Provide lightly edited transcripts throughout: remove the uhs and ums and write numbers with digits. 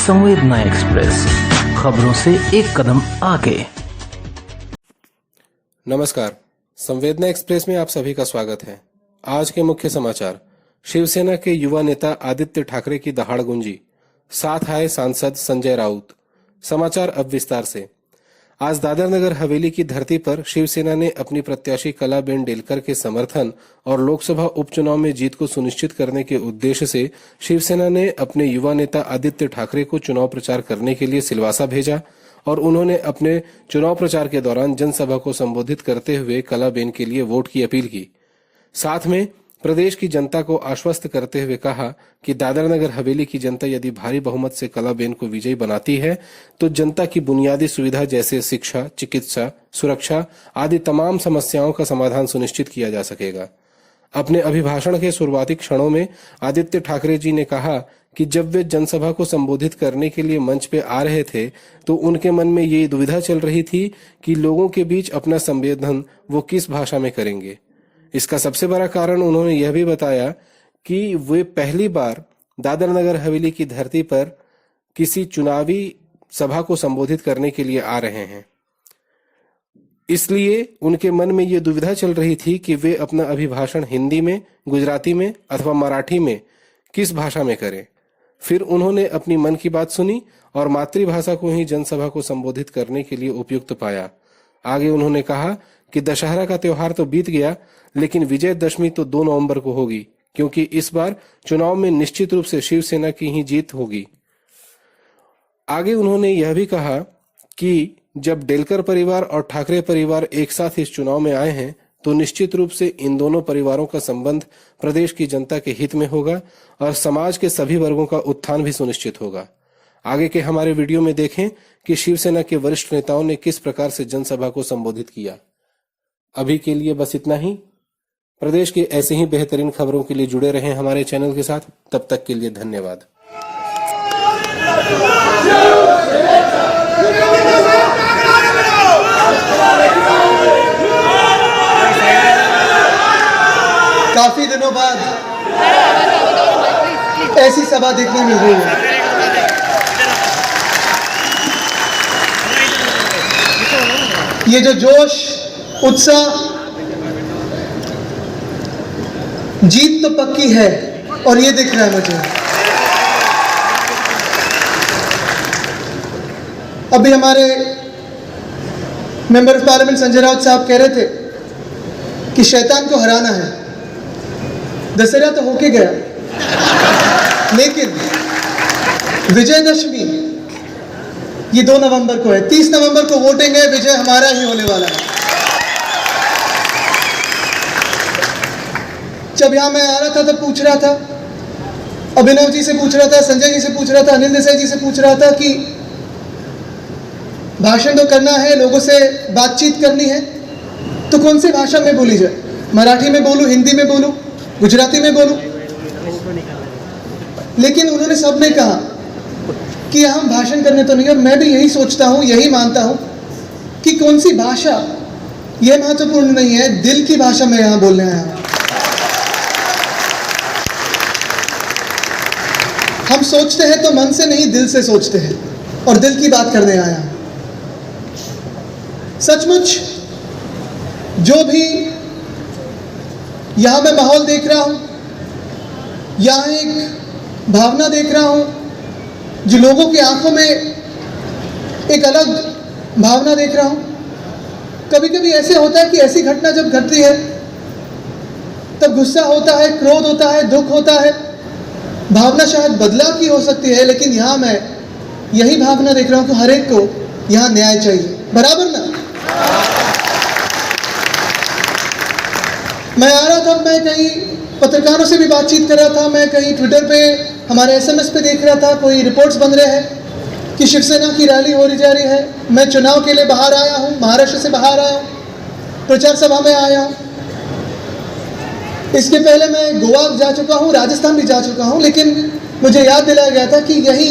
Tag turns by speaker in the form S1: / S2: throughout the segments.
S1: संवेदना एक्सप्रेस, खबरों से एक कदम आगे।
S2: नमस्कार, संवेदना एक्सप्रेस में आप सभी का स्वागत है। आज के मुख्य समाचार। शिवसेना के युवा नेता आदित्य ठाकरे की दहाड़ गूंजी, साथ आए सांसद संजय राउत। समाचार अब विस्तार से। आज दादर नगर हवेली की धरती पर शिवसेना ने अपनी प्रत्याशी कलाबेन डेलकर के समर्थन और लोकसभा उपचुनाव में जीत को सुनिश्चित करने के उद्देश्य से शिवसेना ने अपने युवा नेता आदित्य ठाकरे को चुनाव प्रचार करने के लिए सिलवासा भेजा और उन्होंने अपने चुनाव प्रचार के दौरान जनसभा को संबोधित करते हुए कलाबेन के लिए वोट की अपील की। साथ में प्रदेश की जनता को आश्वस्त करते हुए कहा कि दादर नगर हवेली की जनता यदि भारी बहुमत से कलाबेन को विजयी बनाती है तो जनता की बुनियादी सुविधा जैसे शिक्षा, चिकित्सा, सुरक्षा आदि तमाम समस्याओं का समाधान सुनिश्चित किया जा सकेगा। अपने अभिभाषण के शुरुआती क्षणों में आदित्य ठाकरे जी ने कहा कि जब वे जनसभा को संबोधित करने के लिए मंच पे आ रहे थे तो उनके मन में ये दुविधा चल रही थी कि लोगों के बीच अपना संबोधन वो किस भाषा में करेंगे। इसका सबसे बड़ा कारण उन्होंने यह भी बताया कि वे पहली बार दादर नगर हवेली की धरती पर किसी चुनावी सभा को संबोधित करने के लिए आ रहे हैं। इसलिए उनके मन में यह दुविधा चल रही थी कि वे अपना अभिभाषण हिंदी में, गुजराती में अथवा मराठी में किस भाषा में करें। फिर उन्होंने अपनी मन की बात सुनी और मातृभाषा को ही जनसभा को संबोधित करने के लिए उपयुक्त पाया। आगे उन्होंने कहा कि दशहरा का त्योहार तो बीत गया, लेकिन विजयदशमी तो 2 नवंबर को होगी, क्योंकि इस बार चुनाव में निश्चित रूप से शिवसेना की ही जीत होगी। आगे उन्होंने यह भी कहा कि जब डेलकर परिवार और ठाकरे परिवार एक साथ इस चुनाव में आए हैं तो निश्चित रूप से इन दोनों परिवारों का संबंध प्रदेश की जनता के हित में होगा और समाज के सभी वर्गों का उत्थान भी सुनिश्चित होगा। आगे के हमारे वीडियो में देखें कि शिवसेना के वरिष्ठ नेताओं ने किस प्रकार से जनसभा को संबोधित किया। अभी के लिए बस इतना ही। प्रदेश के ऐसे ही बेहतरीन खबरों के लिए जुड़े रहें हमारे चैनल के साथ। तब तक के लिए धन्यवाद।
S3: काफी दिनों बाद ऐसी सभा देखने मिल रही है। ये जो जोश, उत्साह, जीत तो पक्की है और ये दिख रहा है मुझे। अभी हमारे member of parliament Sanjay Raut साहब कह रहे थे कि शैतान को हराना है। दशहरा तो होके गया, लेकिन विजयदशमी ये 2 नवंबर को है। 30 नवंबर को वोटिंग है, विजय हमारा ही होने वाला है। जब यहां मैं आ रहा था तो पूछ रहा था, अभिनव जी से पूछ रहा था, संजय जी से पूछ रहा था, अनिल देसाई जी से पूछ रहा था कि भाषण तो करना है, लोगों से बातचीत करनी है, तो कौन सी भाषा में बोली जाए? मराठी में बोलूं, हिंदी में बोलूं, गुजराती में बोलूं? लेकिन उन्होंने सबने कहा कि हम भाषण करने तो नहीं। और मैं भी यही सोचता हूं, यही मानता हूं कि कौन सी भाषा यह महत्वपूर्ण नहीं है, दिल की भाषा में यहां बोलने आया हूं। हम सोचते हैं तो मन से नहीं, दिल से सोचते हैं और दिल की बात करने आया हूं। सचमुच जो भी यहां मैं माहौल देख रहा हूं, यहां एक भावना देख रहा हूं, जो लोगों की आंखों में एक अलग भावना देख रहा हूं। कभी कभी ऐसे होता है कि ऐसी घटना जब घटती है तब गुस्सा होता है, क्रोध होता है, दुख होता है, भावना शायद बदलाव की हो सकती है, लेकिन यहां मैं यही भावना देख रहा हूं कि हर एक को यहां न्याय चाहिए, बराबर ना। मैं आ रहा था, मैं कहीं पत्रकारों से भी बातचीत कर रहा था, मैं कहीं ट्विटर पे, हमारे एसएमएस पे देख रहा था, कोई रिपोर्ट्स बन रहे हैं कि शिवसेना की रैली हो रही जा रही है। मैं चुनाव के लिए बाहर आया हूं, महाराष्ट्र से बाहर आया हूं, प्रचार सभा में आया हूं। इसके पहले मैं गोवा जा चुका हूं, राजस्थान भी जा चुका हूं, लेकिन मुझे याद दिलाया गया था कि यही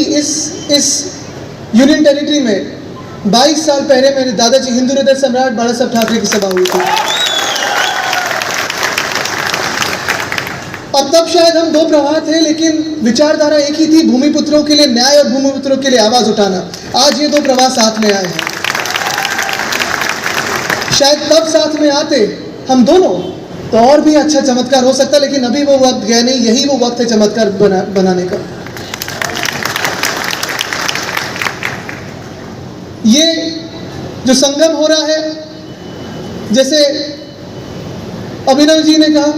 S3: इस यूनियन टेरिटरी में 22 साल पहले मेरे दादाजी हिंदू हृदय सम्राट बाला साहब ठाकरे की सभा हुई थी। और तब शायद हम दो प्रवाह थे, लेकिन विचारधारा एक ही थी, भूमिपुत्रों के लिए न्याय और भूमिपुत्रों के लिए आवाज उठाना। आज ये दो प्रवाह साथ में आए हैं। शायद तब साथ में आते हम दोनों तो और भी अच्छा चमत्कार हो सकता, लेकिन अभी वो वक्त गया नहीं। यही वो वक्त है चमत्कार बनाने का। ये जो संगम हो रहा है, जैसे अभिनव जी ने कहा,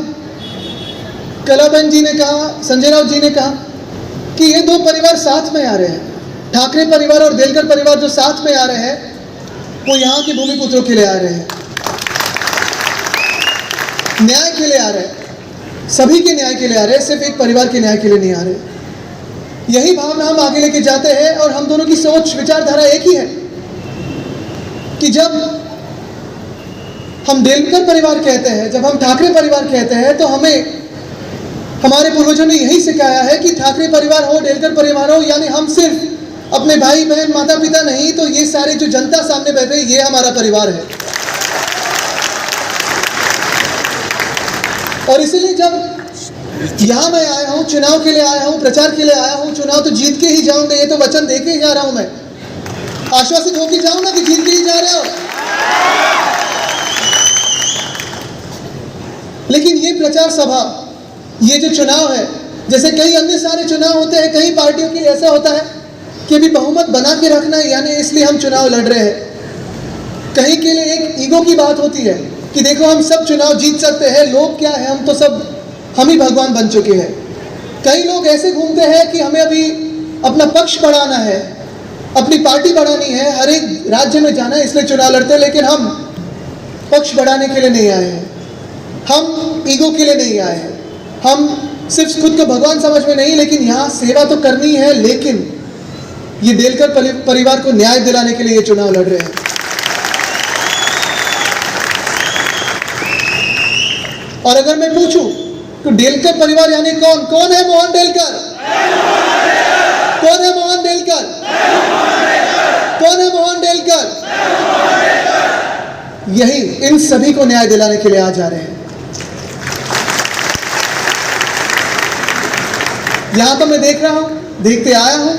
S3: कलाबेन जी ने कहा, संजय राउत जी ने कहा कि ये दो परिवार साथ में आ रहे हैं। ठाकरे परिवार और देलकर परिवार जो साथ में आ रहे हैं, वो यहाँ के भूमिपुत्रों के लिए आ रहे हैं, न्याय के लिए आ रहे हैं, सभी के न्याय के लिए आ रहे हैं, सिर्फ एक परिवार के न्याय के लिए नहीं आ रहे। यही भावना हम आगे लेके जाते हैं और हम दोनों की सोच विचारधारा एक ही है कि जब हम देलकर परिवार कहते हैं, जब हम ठाकरे परिवार कहते हैं, तो हमें हमारे पूर्वजों ने यही सिखाया है कि ठाकरे परिवार हो, देलकर परिवार हो, यानी हम सिर्फ अपने भाई बहन माता पिता नहीं, तो ये सारे जो जनता सामने बैठे, ये हमारा परिवार है। और इसीलिए जब यहाँ मैं आया हूँ, चुनाव के लिए आया हूँ, प्रचार के लिए आया हूँ, चुनाव तो जीत के ही जाऊंगा, ये तो वचन दे के ही जा रहा हूँ। मैं आश्वासित होकर जाऊँ ना कि जीत के ही जा रहे हो। लेकिन ये प्रचार सभा, ये जो चुनाव है, जैसे कई अन्य सारे चुनाव होते हैं, कई पार्टियों के लिए ऐसा होता है कि अभी बहुमत बना के रखना है, यानी इसलिए हम चुनाव लड़ रहे हैं। कहीं के लिए एक ईगो की बात होती है कि देखो हम सब चुनाव जीत सकते हैं, लोग क्या है, हम तो सब हम ही भगवान बन चुके हैं। कई लोग ऐसे घूमते हैं कि हमें अभी अपना पक्ष बढ़ाना है, अपनी पार्टी बढ़ानी है, हर एक राज्य में जाना है, इसलिए चुनाव लड़ते हैं। लेकिन हम पक्ष बढ़ाने के लिए नहीं आए हैं, हम ईगो के लिए नहीं आए हैं, हम सिर्फ खुद को भगवान समझ में नहीं, लेकिन यहाँ सेवा तो करनी है। लेकिन ये देलकर परिवार को न्याय दिलाने के लिए ये चुनाव लड़ रहे हैं। और अगर मैं पूछूं तो देलकर परिवार यानी कौन? कौन है मोहन देलकर? कौन है मोहन देलकर? कौन है मोहन देलकर? यही इन सभी को न्याय दिलाने के लिए आ जा रहे हैं। यहां तो मैं देख रहा हूं, देखते आया हूं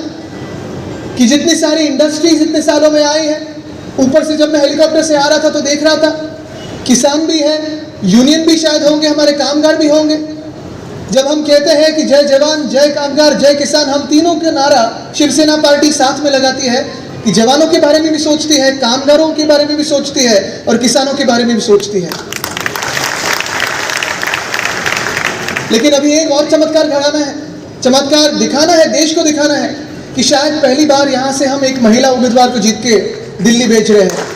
S3: कि जितनी सारी इंडस्ट्रीज इतने सालों में आई है, ऊपर से जब मैं हेलीकॉप्टर से आ रहा था तो देख रहा था किसान भी है, यूनियन भी शायद होंगे, हमारे कामगार भी होंगे। जब हम कहते हैं कि जय जवान, जय कामगार, जय किसान, हम तीनों का नारा शिवसेना पार्टी साथ में लगाती है कि जवानों के बारे में भी सोचती है, कामगारों के बारे में भी सोचती है और किसानों के बारे में भी सोचती है। लेकिन अभी एक और चमत्कार घड़ाना है, चमत्कार दिखाना है, देश को दिखाना है कि शायद पहली बार यहां से हम एक महिला उम्मीदवार को जीत के दिल्ली भेज रहे हैं।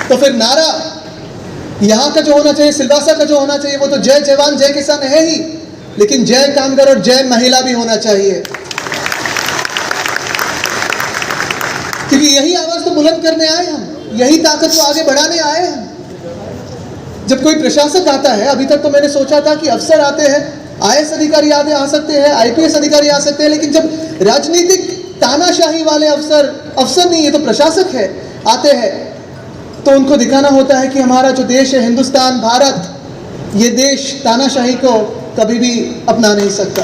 S3: तो फिर नारा यहां का जो होना चाहिए, सिलवासा का जो होना चाहिए, वो तो जय जवान जय किसान है ही, लेकिन जय कामगार और जय महिला भी होना चाहिए। क्योंकि यही आवाज तो बुलंद करने आए हम, यही ताकत को आगे बढ़ाने आए हैं। जब कोई प्रशासक आता है, अभी तक तो मैंने सोचा था कि अफसर आते हैं, आईएएस अधिकारी आगे आ सकते हैं, आईपीएस अधिकारी आ सकते हैं, लेकिन जब राजनीतिक तानाशाही वाले अफसर नहीं, ये तो प्रशासक है, आते हैं, तो उनको दिखाना होता है कि हमारा जो देश है, हिंदुस्तान, भारत, ये देश तानाशाही को कभी भी अपना नहीं सकता।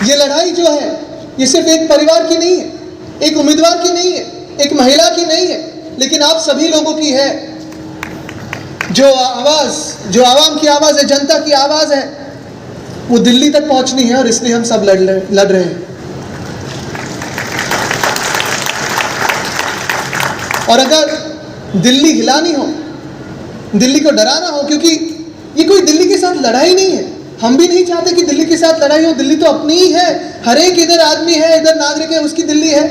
S3: ये लड़ाई जो है, ये सिर्फ एक परिवार की नहीं है, एक उम्मीदवार की नहीं है, एक महिला की नहीं है, लेकिन आप सभी लोगों की है। जो आवाज, जो आवाम की आवाज है, जनता की आवाज है, वो दिल्ली तक पहुंचनी है और इसलिए हम सब लड़ रहे हैं। और अगर दिल्ली हिलानी हो, दिल्ली को डराना हो, क्योंकि ये कोई दिल्ली के साथ लड़ाई नहीं है, हम भी नहीं चाहते कि दिल्ली के साथ लड़ाई हो, दिल्ली तो अपनी ही है, हर एक इधर आदमी है, इधर नागरिक है, उसकी दिल्ली है।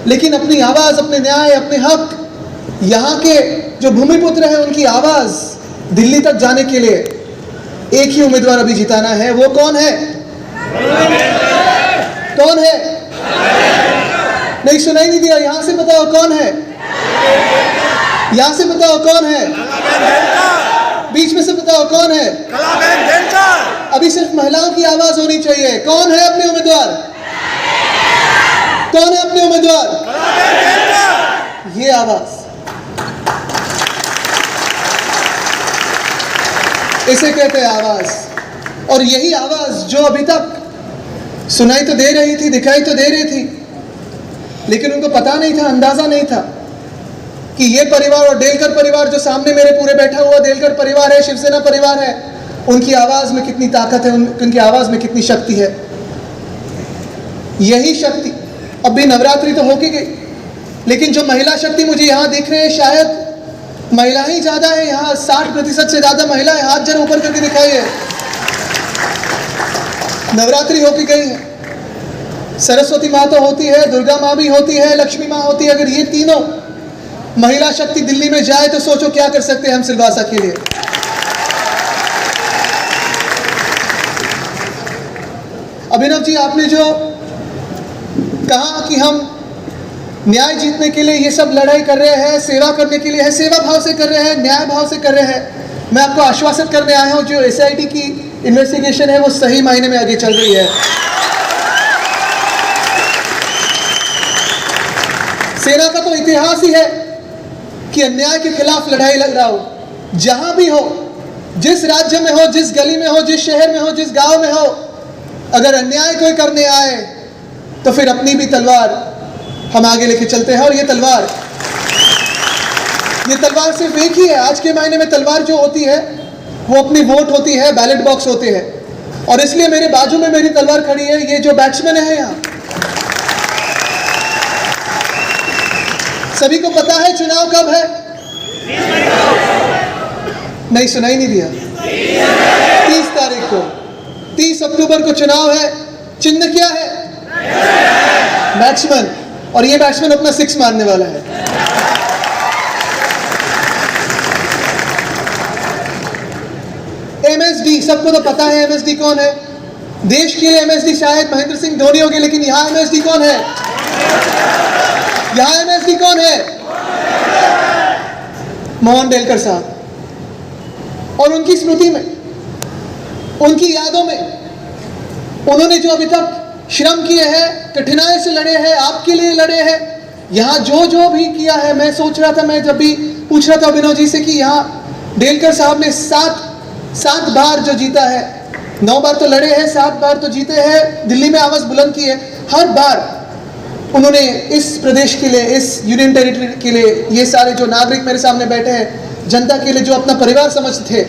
S3: लेकिन अपनी आवाज, अपने न्याय, अपने हक, यहाँ के जो भूमिपुत्र हैं उनकी आवाज दिल्ली तक जाने के लिए एक ही उम्मीदवार अभी जिताना है। वो कौन है? कौन है? नहीं, सुनाई नहीं दिया, यहां से बताओ कौन है? यहां से बताओ कौन है? बीच में से बताओ कौन है? अभी सिर्फ महिलाओं की आवाज होनी चाहिए। कौन है अपने उम्मीदवार? कौन है अपने उम्मीदवार? ये आवाज इसे कहते हैं आवाज। और यही आवाज जो अभी तक सुनाई तो दे रही थी, दिखाई तो दे रही थी, लेकिन उनको पता नहीं था, अंदाजा नहीं था कि ये परिवार और डेलकर परिवार जो सामने मेरे पूरे बैठा हुआ डेलकर परिवार है, शिवसेना परिवार है, उनकी आवाज में कितनी ताकत है, उनकी आवाज में कितनी शक्ति है। यही शक्ति अब भी नवरात्रि तो होके गई, लेकिन जो महिला शक्ति मुझे यहाँ दिख रहे हैं, शायद महिला ही ज्यादा है यहाँ, 60% से ज्यादा महिलाएं, हाथ जरा ऊपर करके दिखाइए। नवरात्रि होके गई है, सरस्वती माँ तो होती है, दुर्गा माँ भी होती है, लक्ष्मी माँ होती है। अगर ये तीनों महिला शक्ति दिल्ली में जाए तो सोचो क्या कर सकते हैं हम सिलवासा के लिए। अभिनव जी, आपने जो कहा कि हम न्याय जीतने के लिए ये सब लड़ाई कर रहे हैं, सेवा करने के लिए है, सेवा भाव से कर रहे हैं, न्याय भाव से कर रहे हैं, मैं आपको आश्वासित करने आया हूं जो SIT की इन्वेस्टिगेशन है वो सही मायने में आगे चल रही है। सेना का तो इतिहास ही है कि अन्याय के खिलाफ लड़ाई लड़ रहा हो, जहां भी हो, जिस राज्य में हो, जिस गली में हो, जिस शहर में हो, जिस गांव में हो, अगर अन्याय कोई करने आए तो फिर अपनी भी तलवार हम आगे लेके चलते हैं। और ये तलवार सिर्फ एक ही है। आज के मायने में तलवार जो होती है वो अपनी वोट होती है, बैलेट बॉक्स होते हैं, और इसलिए मेरे बाजू में मेरी तलवार खड़ी है। ये जो बैट्समैन है यहाँ, सभी को पता है चुनाव कब है? नहीं, सुनाई नहीं दिया। 30 तारीख को, 30 अक्टूबर को चुनाव है। चिन्ह क्या है? बैट्समैन। और ये बैट्समैन अपना 6 मारने वाला है। MSD, सबको तो पता है MSD कौन है। देश के लिए MSD शायद महेंद्र सिंह धोनी होंगे, लेकिन यहां MSD कौन है? यहां MSD कौन है? मोहन डेलकर साहब। और उनकी स्मृति में, उनकी यादों में उन्होंने जो अभी तक श्रम किए हैं, कठिनाई से लड़े हैं, आपके लिए लड़े हैं, यहाँ जो भी किया है। मैं सोच रहा था, मैं जब भी पूछ रहा था अभिनव जी से कि यहाँ डेलकर साहब ने 7 बार जो जीता है, 9 बार तो लड़े हैं, 7 बार तो जीते हैं, दिल्ली में आवाज बुलंद की है। हर बार उन्होंने इस प्रदेश के लिए, इस यूनियन टेरिटरी के लिए, ये सारे जो नागरिक मेरे सामने बैठे हैं, जनता के लिए जो अपना परिवार समझते थे,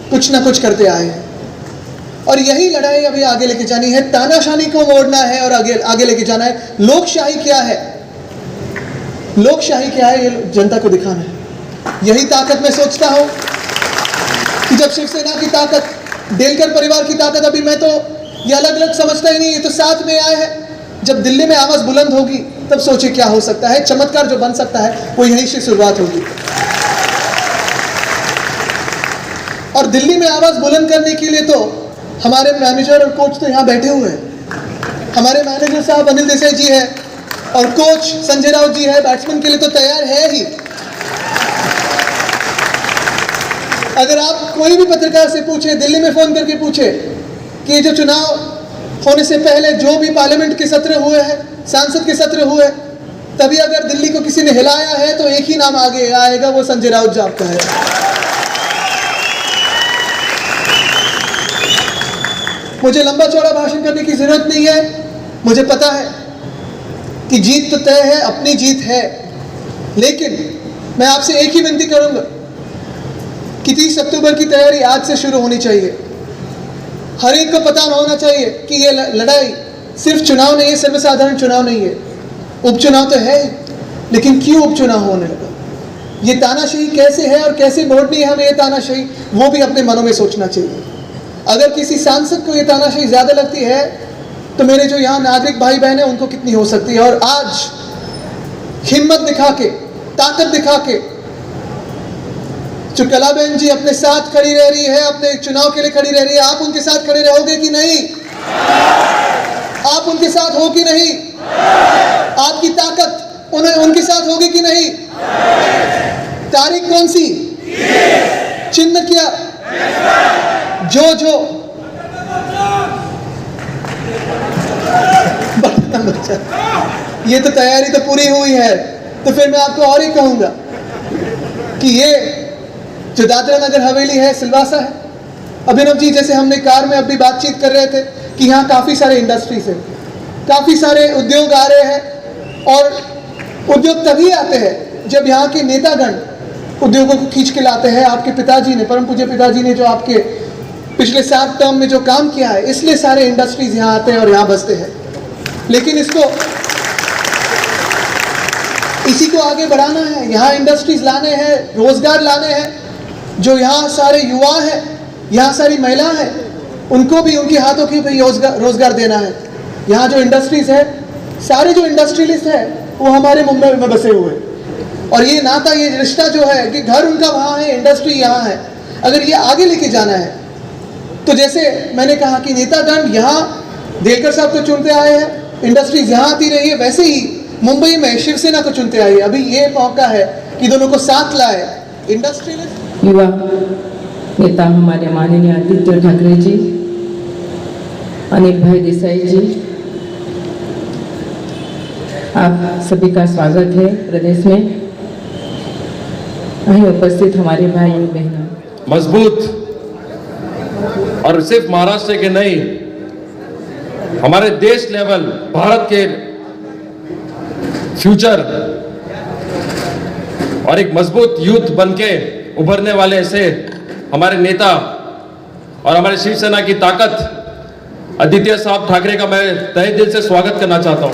S3: कुछ ना कुछ करते आए हैं। और यही लड़ाई अभी आगे लेके जानी है। तानाशाही को मोड़ना है और आगे लेके जाना है। लोकशाही क्या है, लोकशाही क्या है, ये जनता को दिखाना है। यही ताकत मैं सोचता हूं कि जब शिवसेना की ताकत, डेलकर परिवार की ताकत, अभी मैं तो ये अलग अलग समझता ही नहीं, ये तो साथ में आए हैं। जब दिल्ली में आवाज बुलंद होगी तब सोचे क्या हो सकता है। चमत्कार जो बन सकता है वो यहीं से शुरुआत होगी। और दिल्ली में आवाज बुलंद करने के लिए तो हमारे मैनेजर और कोच तो यहाँ बैठे हुए हैं। हमारे मैनेजर साहब अनिल देसाई जी है और कोच संजय राउत जी है। बैट्समैन के लिए तो तैयार है ही। अगर आप कोई भी पत्रकार से पूछे, दिल्ली में फोन करके पूछे कि जो चुनाव होने से पहले जो भी पार्लियामेंट के सत्र हुए हैं, सांसद के सत्र हुए, तभी अगर दिल्ली को किसी ने हिलाया है तो एक ही नाम आगे आएगा, वो संजय राउत जी आपका है। मुझे लंबा चौड़ा भाषण करने की जरूरत नहीं है। मुझे पता है कि जीत तो तय है, अपनी जीत है, लेकिन मैं आपसे एक ही विनती करूंगा कि 30 अक्टूबर की तैयारी आज से शुरू होनी चाहिए। हर एक को पता होना चाहिए कि ये लड़ाई सिर्फ चुनाव नहीं है, सर्वसाधारण चुनाव नहीं है, उपचुनाव तो है, लेकिन क्यों उपचुनाव होने लगा, ये तानाशाही कैसे है और कैसे मोड़नी है हमें ये तानाशाही, वो भी अपने मनों में सोचना चाहिए। अगर किसी सांसद को ये तानाशाही ज्यादा लगती है तो मेरे जो यहाँ नागरिक भाई बहन है उनको कितनी हो सकती है। और आज हिम्मत दिखा के, ताकत दिखा के जो कलाबेन जी अपने साथ खड़ी रह रही है, अपने चुनाव के लिए खड़ी रह रही है, आप उनके साथ खड़े रहोगे कि नहीं? आप उनके साथ हो कि नहीं? आपकी ताकत उनके साथ होगी कि नहीं? तारीख कौन सी, चिन्ह क्या? जो बच्चा, ये तो तैयारी तो पूरी हुई है। तो फिर मैं आपको और ही कहूंगा कि ये जो दादरा नगर हवेली है, सिलवासा है, अभिनव जी, जैसे हमने कार में अभी बातचीत कर रहे थे कि यहाँ काफ़ी सारे इंडस्ट्रीज हैं, काफ़ी सारे उद्योग आ रहे हैं, और उद्योग तभी आते हैं जब यहाँ के नेतागण उद्योगों को खींच के लाते हैं। आपके पिताजी ने, परम पूज्य पिताजी ने जो आपके पिछले 7 टर्म में जो काम किया है, इसलिए सारे इंडस्ट्रीज यहाँ आते हैं और यहाँ बसते हैं। लेकिन इसी को आगे बढ़ाना है, यहाँ इंडस्ट्रीज लाने हैं, रोजगार लाने हैं। जो यहाँ सारे युवा हैं, यहाँ सारी महिला हैं, उनको भी उनके हाथों की भी रोजगार देना है। यहाँ जो इंडस्ट्रीज है, सारे जो इंडस्ट्रियलिस्ट हैं वो हमारे मुंबई में बसे हुए, और ये नाता, ये रिश्ता जो है कि घर उनका वहाँ है, इंडस्ट्री यहाँ है, अगर ये आगे लेके जाना है तो जैसे मैंने कहा कि नेतागण यहाँ देलकर साहब को चुनते आए हैं, इंडस्ट्रीज यहाँ आती रही है, वैसे ही मुंबई में शिवसेना को चुनते आए। अभी ये मौका है कि दोनों को साथ लाए। इंडस्ट्रियलिस्ट
S4: युवा नेता हमारे माननीय आदित्य ठाकरे जी, अनिल भाई देसाई जी, आप सभी का स्वागत है प्रदेश में। वहीं उपस्थित हमारे भाई और बहनों,
S5: मजबूत और सिर्फ महाराष्ट्र के नहीं, हमारे देश लेवल, भारत के फ्यूचर और एक मजबूत यूथ बनके उभरने वाले ऐसे हमारे नेता और हमारे शिवसेना की ताकत आदित्य साहब ठाकरे का मैं तहे दिल से स्वागत करना चाहता हूं।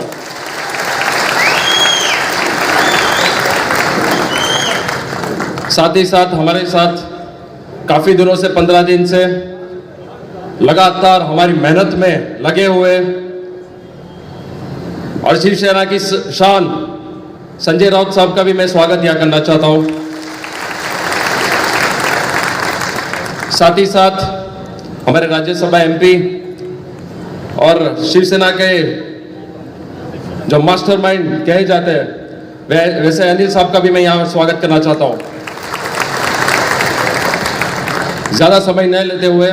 S5: साथ ही साथ हमारे साथ काफी दिनों से 15 दिन से लगातार हमारी मेहनत में लगे हुए और शिवसेना की शान संजय राउत साहब का भी मैं स्वागत यहाँ करना चाहता हूं। साथ ही साथ हमारे राज्यसभा एमपी और शिवसेना के जो मास्टरमाइंड कहे जाते हैं, वैसे अनिल साहब का भी मैं यहाँ स्वागत करना चाहता हूं। ज्यादा समय न लेते हुए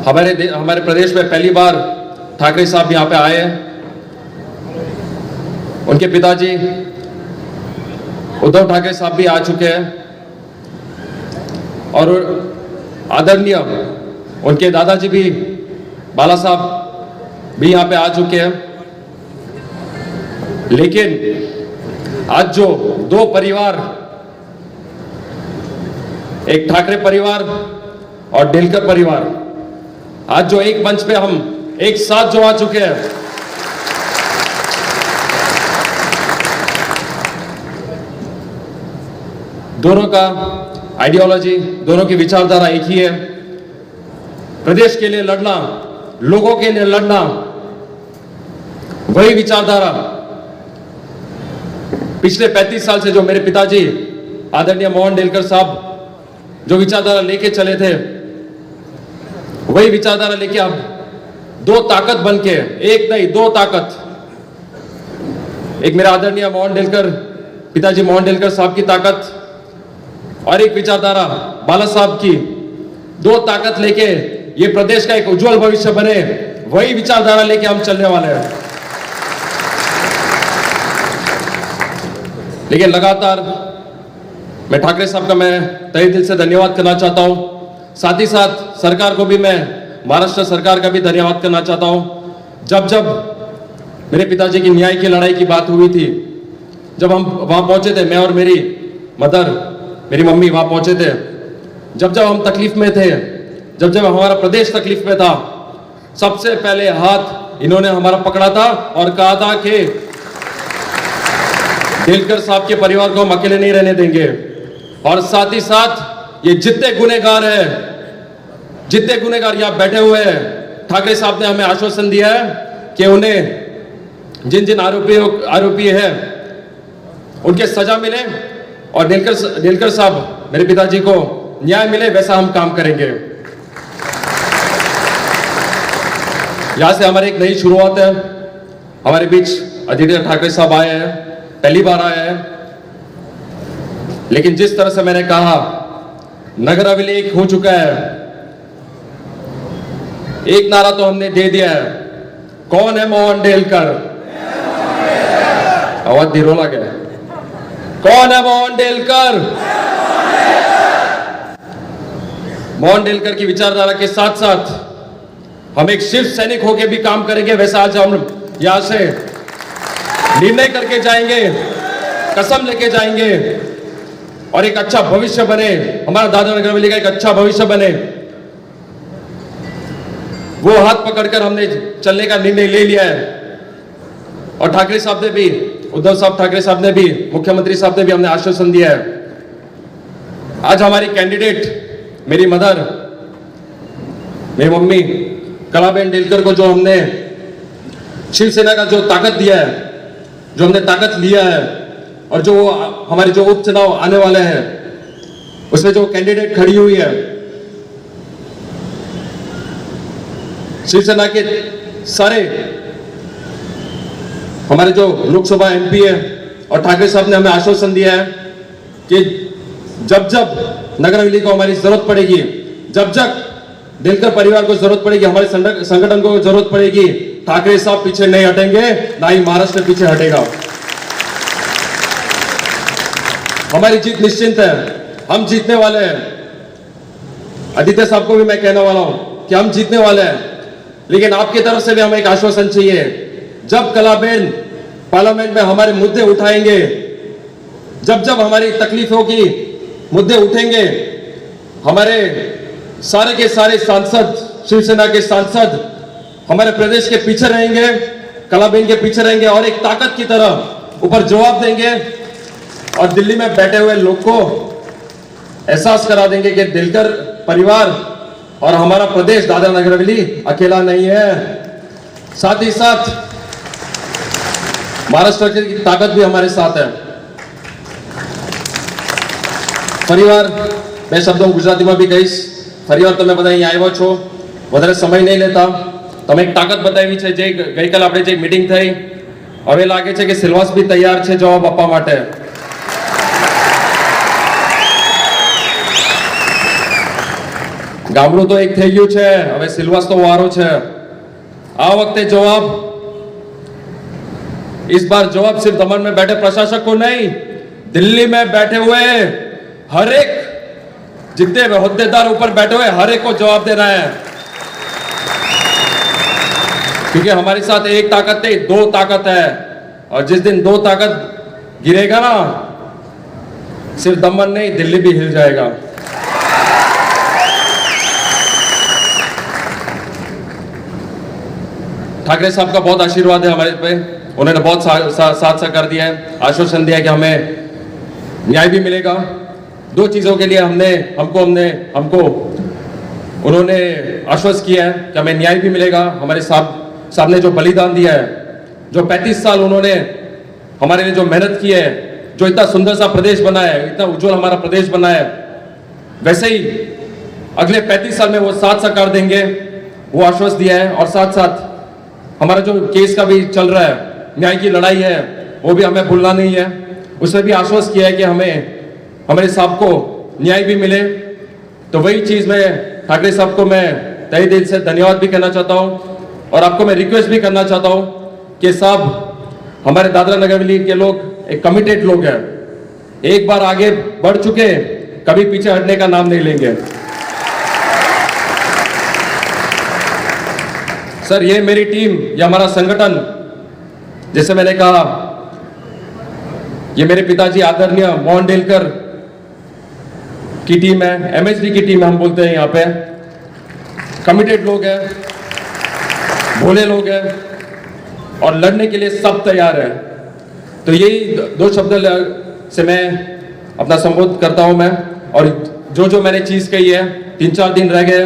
S5: हमारे प्रदेश में पहली बार ठाकरे साहब यहाँ पे आए हैं। उनके पिताजी उद्धव ठाकरे साहब भी आ चुके हैं और आदरणीय उनके दादाजी भी बाला साहब भी यहाँ पे आ चुके हैं। लेकिन आज जो दो परिवार, एक ठाकरे परिवार और डेलकर परिवार, आज जो एक मंच पे हम एक साथ जो आ चुके हैं, दोनों का आइडियोलॉजी, दोनों की विचारधारा एक ही है। प्रदेश के लिए लड़ना, लोगों के लिए लड़ना, वही विचारधारा पिछले 35 साल से जो मेरे पिताजी आदरणीय मोहन डेलकर साहब जो विचारधारा लेके चले थे, वही विचारधारा लेके अब दो ताकत बनके, एक नहीं दो ताकत, एक मेरा आदरणीय मोहन डेलकर, पिताजी मोहन डेलकर साहब की ताकत और एक विचारधारा बाला साहब की, दो ताकत लेके ये प्रदेश का एक उज्जवल भविष्य बने, वही विचारधारा लेके हम चलने वाले हैं। लेकिन लगातार मैं ठाकरे साहब का मैं तहे दिल से धन्यवाद करना चाहता हूं। साथ ही साथ सरकार को भी मैं, महाराष्ट्र सरकार का भी धन्यवाद करना चाहता हूं। जब जब मेरे पिताजी की न्याय की लड़ाई की बात हुई थी, जब हम वहां पहुंचे थे, मैं और मेरी मदर, मेरी मम्मी वहां पहुंचे थे, जब जब हम तकलीफ में थे, जब जब हमारा प्रदेश तकलीफ में था, सबसे पहले हाथ इन्होंने हमारा पकड़ा था और कहा था कि डेलकर साहब के परिवार को हम अकेले नहीं रहने देंगे। और साथ ही साथ ये जितने गुनहगार हैं, जितने गुनहगार यहाँ बैठे हुए हैं, ठाकरे साहब ने हमें आश्वासन दिया है कि उन्हें जिन जिन आरोपी हैं उनके सजा मिले और डेलकर साहब मेरे पिताजी को न्याय मिले, वैसा हम काम करेंगे। यहां से हमारी एक नई शुरुआत है। हमारे बीच आदित्य ठाकरे साहब आए हैं, पहली बार आए हैं, लेकिन जिस तरह से मैंने कहा, नगर हवेली एक हो चुका है, एक नारा तो हमने दे दिया है, कौन है मोहन डेलकर? आवाज धीरो लगे, कौन है मोहन डेलकर? मोहन डेलकर की विचारधारा के साथ साथ हम एक शिव सैनिक होकर भी काम करेंगे, वैसा आज हम यहां से निर्णय करके जाएंगे, कसम लेके जाएंगे और एक अच्छा भविष्य बने, हमारा दादरा नगर हवेली का एक अच्छा भविष्य बने, वो हाथ पकड़कर हमने चलने का निर्णय ले लिया है। और ठाकरे साहब ने भी, उद्धव साहब ठाकरे साहब ने भी, मुख्यमंत्री साहब ने भी हमने आश्वासन दिया है। आज हमारी कैंडिडेट मेरी मदर, मेरी मम्मी कलाबेन डेलकर को जो हमने शिवसेना का जो ताकत दिया है, जो हमने ताकत लिया है और जो हमारे जो उपचुनाव आने वाले हैं उसमें जो कैंडिडेट खड़ी हुई है, शिवसेना के सारे हमारे जो लोकसभा एमपी है और ठाकरे साहब ने हमें आश्वासन दिया है कि जब जब नगर हवेली को हमारी जरूरत पड़ेगी, जब जब डेलकर परिवार को जरूरत पड़ेगी, हमारे संगठन को जरूरत पड़ेगी, ठाकरे साहब पीछे नहीं हटेंगे, ना ही महाराष्ट्र पीछे हटेगा। हमारी जीत निश्चित है, हम जीतने वाले हैं। आदित्य साहब को भी मैं कहने वाला हूं कि हम जीतने वाले हैं, लेकिन आपकी तरफ से भी हमें एक आश्वासन चाहिए। जब कलाबेन पार्लियामेंट में हमारे मुद्दे उठाएंगे, जब जब हमारी तकलीफों की मुद्दे उठेंगे, हमारे सारे के सारे सांसद, शिवसेना के सांसद हमारे प्रदेश के पीछे रहेंगे, कलाबेन के पीछे रहेंगे और एक ताकत की तरह ऊपर जवाब देंगे और दिल्ली में बैठे हुए लोग को एहसास करा देंगे कि डेलकर परिवार और हमारा प्रदेश दादरा नगर हवेली अकेला नहीं है। साथ ही साथ महाराष्ट्र की ताकत भी हमारे साथ है। परिवार, मैं शब्दों गुजराती में भी कहीश, परिवार તમે બધા અહીં આવ્યો છો, વધારે સમય નહીં લેતા, તમે એક તાકાત બતાવી છે। જે ગઈકાલ આપણે જે મીટિંગ થઈ, હવે લાગે છે કે સિલવાસ બી તૈયાર છે જવાબ આપવા માટે। ગામડું તો એક થઈ ગયું છે, હવે સિલવાસ તો વારો છે। આ વખતે જવાબ, इस बार जवाब सिर्फ दमन में बैठे प्रशासक को नहीं, दिल्ली में बैठे हुए हर एक, जितने होद्देदार ऊपर बैठे हुए हर एक को जवाब देना है। क्योंकि हमारे साथ एक ताकत नहीं, दो ताकत है, और जिस दिन दो ताकत गिरेगा ना, सिर्फ दमन नहीं, दिल्ली भी हिल जाएगा। ठाकरे साहब का बहुत आशीर्वाद है हमारे पे, उन्होंने बहुत साथ सहकार दिया है, आश्वासन दिया कि हमें न्याय भी मिलेगा। दो चीजों के लिए हमको उन्होंने आश्वस्त किया है कि हमें न्याय भी मिलेगा। हमारे साहब ने जो बलिदान दिया है, जो 35 साल उन्होंने हमारे लिए जो मेहनत की है, जो इतना सुंदर सा प्रदेश बनाया है, इतना उज्जवल हमारा प्रदेश बनाया है, वैसे ही अगले 35 साल में वो साथ सहकार देंगे, वो आश्वस्त दिया है। और साथ साथ हमारा जो केस का भी चल रहा है, न्याय की लड़ाई है, वो भी हमें भूलना नहीं है। उसमें भी आश्वस्त किया है कि हमारे साहब को न्याय भी मिले। तो वही चीज में ठाकरे साहब को मैं तहे दिल से धन्यवाद भी कहना चाहता हूँ और आपको मैं रिक्वेस्ट भी करना चाहता हूँ कि साहब, हमारे दादरा नगर हवेली के लोग एक कमिटेड लोग हैं, एक बार आगे बढ़ चुके, कभी पीछे हटने का नाम नहीं लेंगे। सर, ये मेरी टीम, ये हमारा संगठन, जैसे मैंने कहा, ये मेरे पिताजी आदरणीय मोहन डेलकर की टीम है, एमएचडी की टीम हम बोलते हैं यहाँ पे। कमिटेड लोग हैं, भोले लोग हैं और लड़ने के लिए सब तैयार है। तो यही दो शब्द से मैं अपना संबोधित करता हूं मैं। और जो मैंने चीज कही है, 3-4 दिन रह गए,